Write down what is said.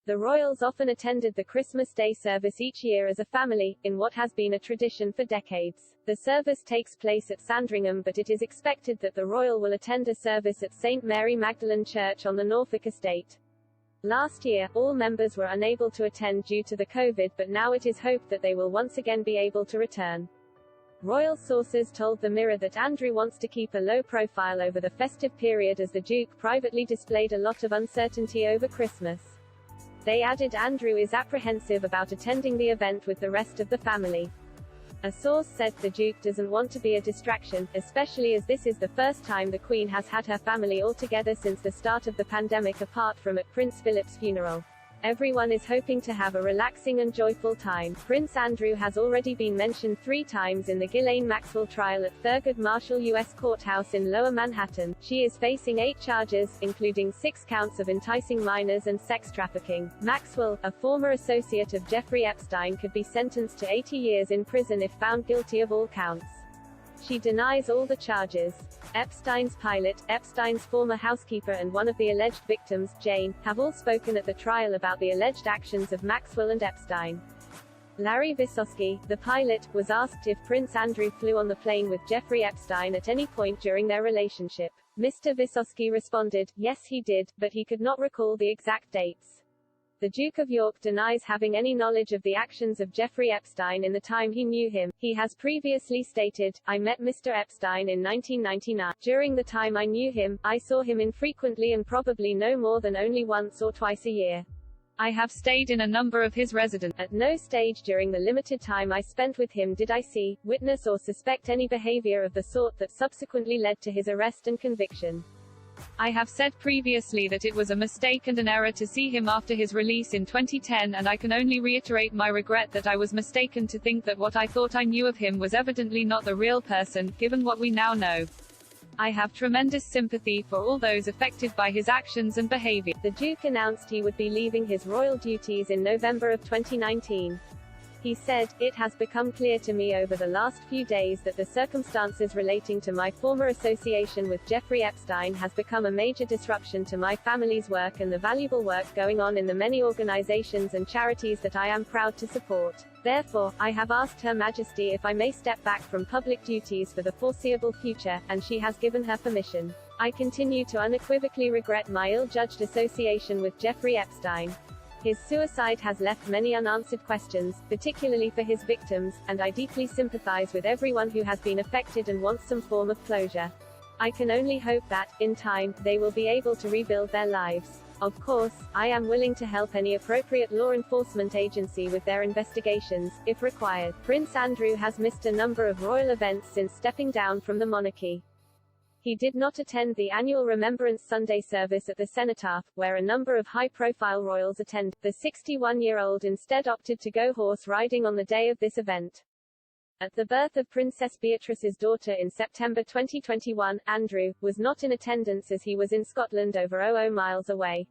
The royals often attended the Christmas Day service each year as a family, in what has been a tradition for decades. The service takes place at Sandringham, but it is expected that the royal will attend a service at St. Mary Magdalene Church on the Norfolk estate. Last year, all members were unable to attend due to the COVID, but now it is hoped that they will once again be able to return. Royal sources told the Mirror that Andrew wants to keep a low profile over the festive period as the Duke privately displayed a lot of uncertainty over Christmas. They added Andrew is apprehensive about attending the event with the rest of the family. A source said the Duke doesn't want to be a distraction, especially as this is the first time the Queen has had her family all together since the start of the pandemic, apart from at Prince Philip's funeral. Everyone is hoping to have a relaxing and joyful time. Prince Andrew has already been mentioned 3 times in the Ghislaine Maxwell trial at Thurgood Marshall U.S. Courthouse in Lower Manhattan. She is facing 8 charges, including 6 counts of enticing minors and sex trafficking. Maxwell, a former associate of Jeffrey Epstein, could be sentenced to 80 years in prison if found guilty of all counts. She denies all the charges. Epstein's pilot, Epstein's former housekeeper and one of the alleged victims, Jane, have all spoken at the trial about the alleged actions of Maxwell and Epstein. Larry Vysotsky, the pilot, was asked if Prince Andrew flew on the plane with Jeffrey Epstein at any point during their relationship. Mr. Vysotsky responded, yes he did, but he could not recall the exact dates. The Duke of York denies having any knowledge of the actions of Jeffrey Epstein in the time he knew him. He has previously stated, I met Mr. Epstein in 1999. During the time I knew him, I saw him infrequently and probably no more than only once or twice a year. I have stayed in a number of his residences. At no stage during the limited time I spent with him did I see, witness or suspect any behavior of the sort that subsequently led to his arrest and conviction. I have said previously that it was a mistake and an error to see him after his release in 2010, and I can only reiterate my regret that I was mistaken to think that what I thought I knew of him was evidently not the real person, given what we now know. I have tremendous sympathy for all those affected by his actions and behavior. The Duke announced he would be leaving his royal duties in November of 2019. He said, it has become clear to me over the last few days that the circumstances relating to my former association with Jeffrey Epstein has become a major disruption to my family's work and the valuable work going on in the many organizations and charities that I am proud to support. Therefore, I have asked Her Majesty if I may step back from public duties for the foreseeable future, and she has given her permission. I continue to unequivocally regret my ill-judged association with Jeffrey Epstein. His suicide has left many unanswered questions, particularly for his victims, and I deeply sympathize with everyone who has been affected and wants some form of closure. I can only hope that, in time, they will be able to rebuild their lives. Of course, I am willing to help any appropriate law enforcement agency with their investigations, if required. Prince Andrew has missed a number of royal events since stepping down from the monarchy. He did not attend the annual Remembrance Sunday service at the Cenotaph, where a number of high-profile royals attend. The 61-year-old instead opted to go horse riding on the day of this event. At the birth of Princess Beatrice's daughter in September 2021, Andrew was not in attendance as he was in Scotland over 00 miles away.